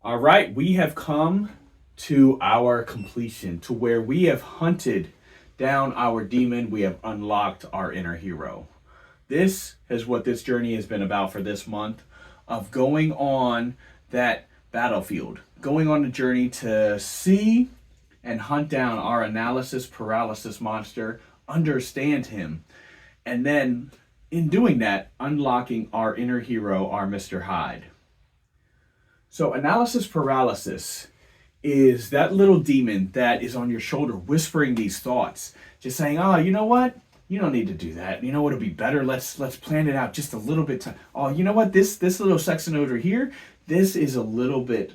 All right, we have come to our completion, to where we have hunted down our demon, we have unlocked our inner hero. This is what this journey has been about for this month of going on that battlefield, going on the journey to see and hunt down our analysis paralysis monster, understand him, and then in doing that, unlocking our inner hero, our Mr. Hyde. So, analysis paralysis is that little demon that is on your shoulder whispering these thoughts, just saying, "Oh, you know what? You don't need to do that. You know what'll be better? Let's plan it out just a little bit. Oh, you know what? This little section over here, this is a little bit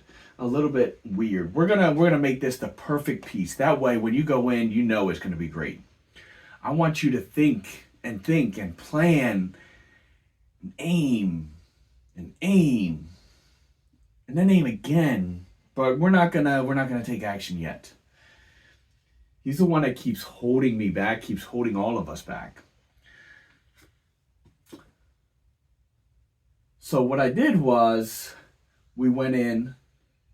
weird. We're gonna make this the perfect piece. That way, when you go in, you know it's gonna be great. I want you to think and plan, and aim, and then aim again. But we're not gonna take action yet. He's the one that keeps holding me back, keeps holding all of us back. So what I did was we went in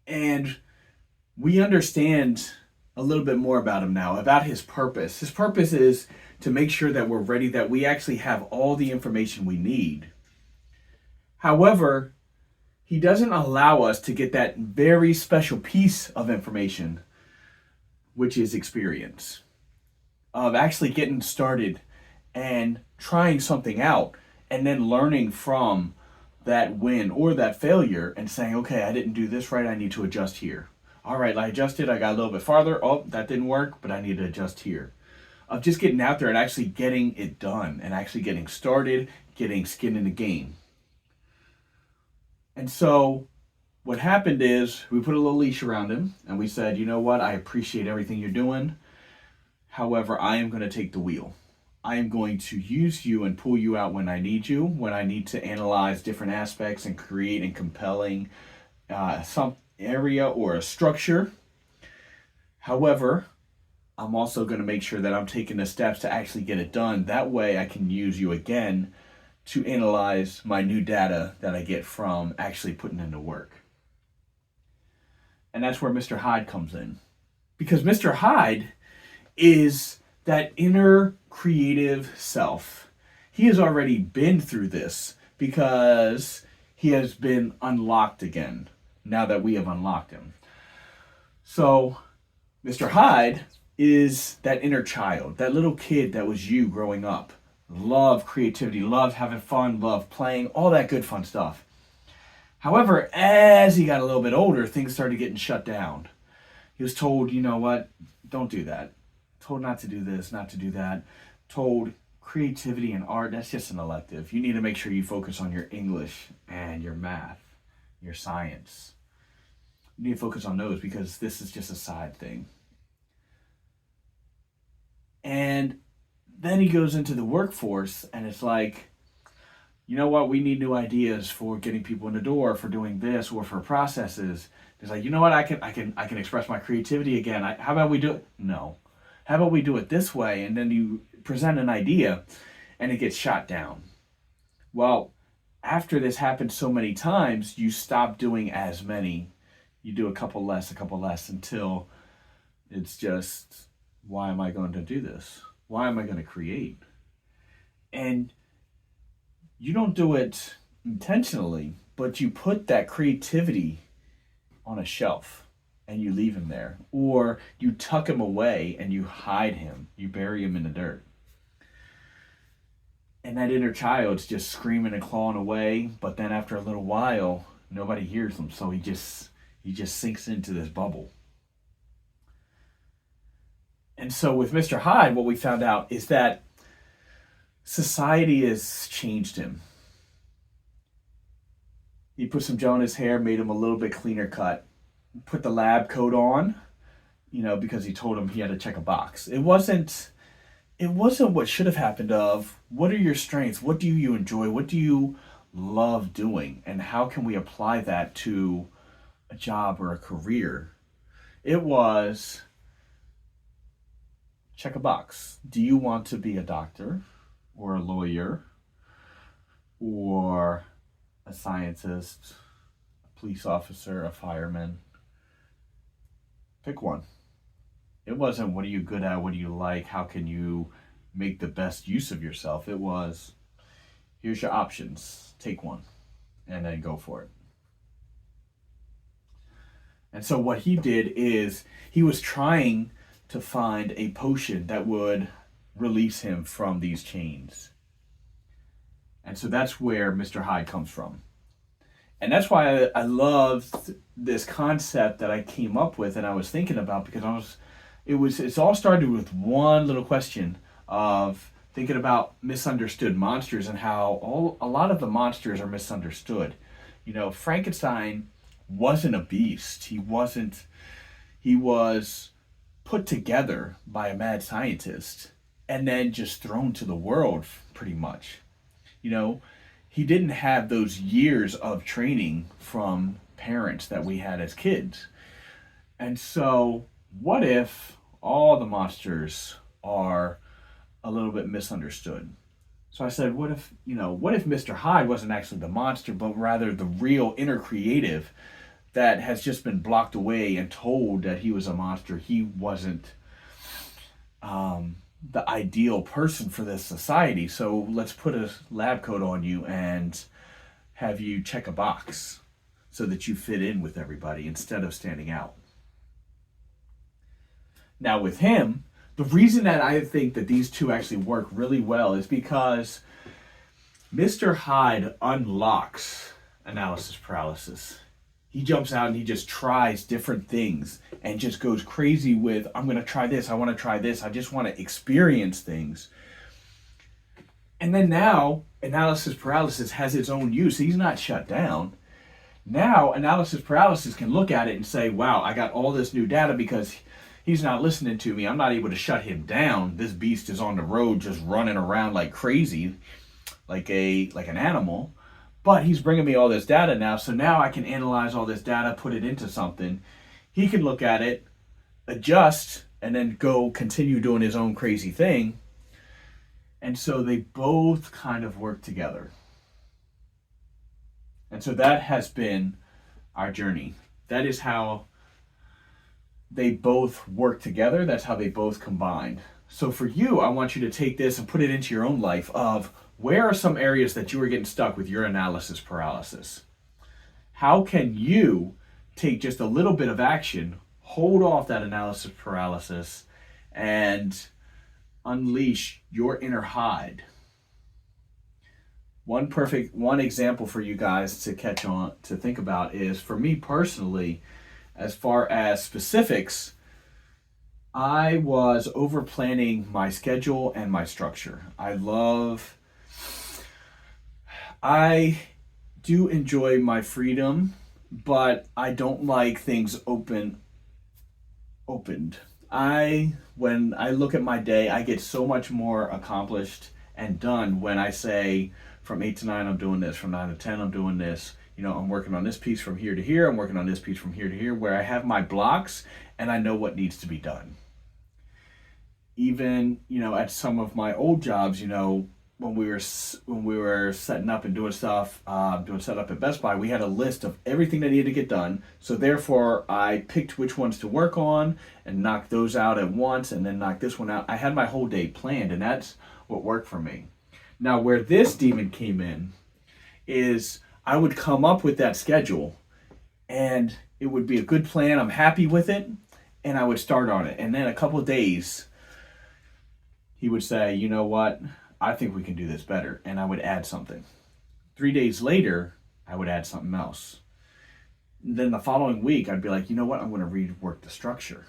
and we understand a little bit more about him now, about his purpose. His purpose is to make sure that we're ready, that we actually have all the information we need. However, he doesn't allow us to get that very special piece of information, which is experience, of actually getting started and trying something out and then learning from that win or that failure and saying, okay, I didn't do this right, I need to adjust here. All right, I adjusted, I got a little bit farther. Oh, that didn't work, but I need to adjust here. Of just getting out there and actually getting it done and actually getting started, getting skin in the game. And so what happened is we put a little leash around him and we said, you know what, I appreciate everything you're doing. However, I am going to take the wheel. I am going to use you and pull you out when I need you, when I need to analyze different aspects and create a compelling some area or a structure. However, I'm also going to make sure that I'm taking the steps to actually get it done. That way I can use you again to analyze my new data that I get from actually putting into work. And that's where Mr. Hyde comes in. Because Mr. Hyde is that inner creative self. He has already been through this because he has been unlocked again now that we have unlocked him. So, Mr. Hyde is that inner child, that little kid that was you growing up. Love creativity, love having fun, love playing, all that good fun stuff. However, as he got a little bit older, things started getting shut down. He was told, you know what, don't do that. Told not to do this, not to do that. Told creativity and art, that's just an elective. You need to make sure you focus on your English and your math, your science. You need to focus on those because this is just a side thing. And then he goes into the workforce and it's like, you know what, we need new ideas for getting people in the door, for doing this or for processes. It's like, you know what, I can express my creativity again. How about we do it? No. How about we do it this way? And then you present an idea and it gets shot down. Well, after this happens so many times, you stop doing as many. You do a couple less until it's just, why am I going to do this? Why am I going to create? And you don't do it intentionally, but you put that creativity on a shelf and you leave him there. Or you tuck him away and you hide him. You bury him in the dirt. And that inner child's just screaming and clawing away, but then after a little while, nobody hears him, so he just sinks into this bubble. And so with Mr. Hyde, what we found out is that society has changed him. He put some gel in his hair, made him a little bit cleaner cut, put the lab coat on, because he told him he had to check a box. It wasn't what should have happened of what are your strengths? What do you enjoy? What do you love doing? And how can we apply that to a job or a career? It was check a box. Do you want to be a doctor or a lawyer or a scientist, a police officer, a fireman. Pick one. It wasn't what are you good at, what do you like, how can you make the best use of yourself. It was, here's your options, take one, and then go for it. And so what he did is he was trying to find a potion that would release him from these chains. And so that's where Mr. Hyde comes from. And that's why I loved this concept that I came up with and I was thinking about, because it's all started with one little question of thinking about misunderstood monsters and how a lot of the monsters are misunderstood. You know, Frankenstein wasn't a beast. He was put together by a mad scientist and then just thrown to the world pretty much. You know, he didn't have those years of training from parents that we had as kids. And so what if all the monsters are a little bit misunderstood? So I said, what if Mr. Hyde wasn't actually the monster, but rather the real inner creative that has just been blocked away and told that he was a monster. He wasn't the ideal person for this society. So let's put a lab coat on you and have you check a box so that you fit in with everybody instead of standing out. Now with him, the reason that I think that these two actually work really well is because Mr. Hyde unlocks analysis paralysis. He jumps out and he just tries different things and just goes crazy with, I'm going to try this, I want to try this, I just want to experience things. And then now, analysis paralysis has its own use. He's not shut down. Now, analysis paralysis can look at it and say, wow, I got all this new data because he's not listening to me. I'm not able to shut him down. This beast is on the road just running around like crazy, like an animal. But he's bringing me all this data now, so now I can analyze all this data, put it into something. He can look at it, adjust, and then go continue doing his own crazy thing. And so they both kind of work together. And so that has been our journey. That is how they both work together. That's how they both combine. So for you, I want you to take this and put it into your own life of, where are some areas that you are getting stuck with your analysis paralysis? How can you take just a little bit of action, hold off that analysis paralysis, and unleash your inner Hyde? One example for you guys to catch on, to think about is, for me personally, as far as specifics, I was over planning my schedule and my structure. I do enjoy my freedom, but I don't like things opened. When I look at my day, I get so much more accomplished and done when I say from 8 to 9 I'm doing this, from 9 to 10 I'm doing this. You know, I'm working on this piece from here to here, I'm working on this piece from here to here, where I have my blocks and I know what needs to be done. Even, at some of my old jobs, when we were setting up and doing stuff, doing setup at Best Buy, we had a list of everything that needed to get done. So therefore, I picked which ones to work on and knock those out at once, and then knock this one out. I had my whole day planned, and that's what worked for me. Now, where this demon came in is I would come up with that schedule, and it would be a good plan. I'm happy with it, and I would start on it. And then a couple of days, he would say, you know what? I think we can do this better. And I would add something. 3 days later, I would add something else. And then the following week, I'd be like, you know what? I'm going to rework the structure.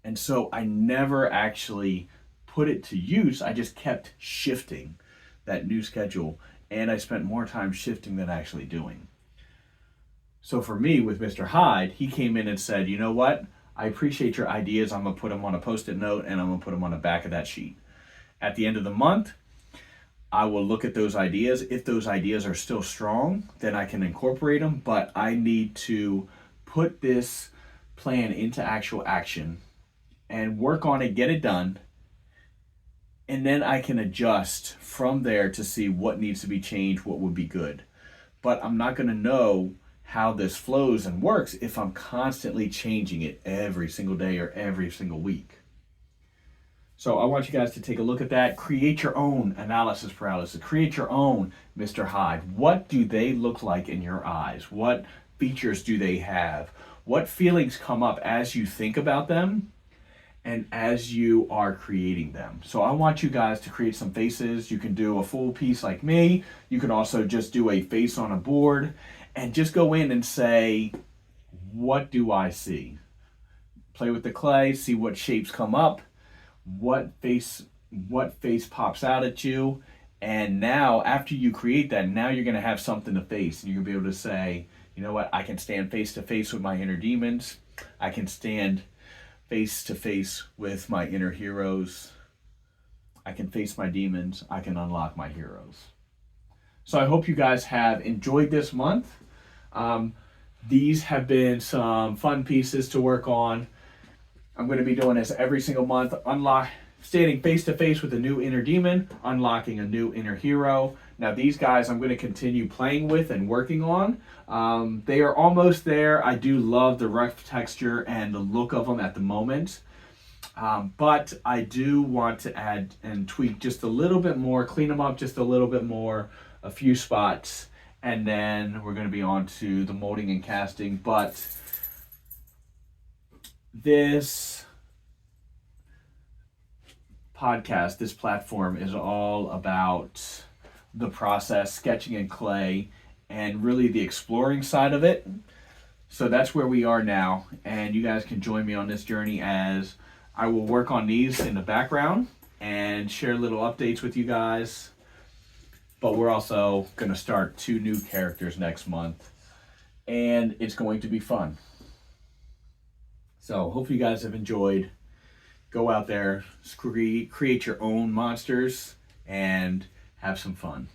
And so I never actually put it to use. I just kept shifting that new schedule. And I spent more time shifting than actually doing. So for me, with Mr. Hyde, he came in and said, you know what? I appreciate your ideas. I'm going to put them on a Post-it note, and I'm going to put them on the back of that sheet. At the end of the month, I will look at those ideas. If those ideas are still strong, then I can incorporate them, but I need to put this plan into actual action and work on it, get it done, and then I can adjust from there to see what needs to be changed, what would be good. But I'm not going to know how this flows and works if I'm constantly changing it every single day or every single week. So I want you guys to take a look at that. Create your own analysis paralysis. Create your own Mr. Hyde. What do they look like in your eyes? What features do they have? What feelings come up as you think about them and as you are creating them? So I want you guys to create some faces. You can do a full piece like me. You can also just do a face on a board and just go in and say, what do I see? Play with the clay, see what shapes come up, what face pops out at you. And now after you create that, now you're going to have something to face, and you're going to be able to say, you know what, I can stand face to face with my inner demons. I can stand face to face with my inner heroes. I can face my demons. I can unlock my heroes. So I hope you guys have enjoyed this month. These have been some fun pieces to work on. I'm going to be doing this every single month. Standing face to face with a new inner demon, unlocking a new inner hero. Now these guys I'm going to continue playing with and working on. They are almost there. I do love the rough texture and the look of them at the moment. But I do want to add and tweak just a little bit more, clean them up just a little bit more, a few spots, and then we're going to be on to the molding and casting. But this podcast, this platform is all about the process, sketching in clay, and really the exploring side of it. So that's where we are now, and you guys can join me on this journey as I will work on these in the background and share little updates with you guys. But we're also going to start 2 new characters next month, and it's going to be fun. So hope you guys have enjoyed. Go out there, create your own monsters, and have some fun.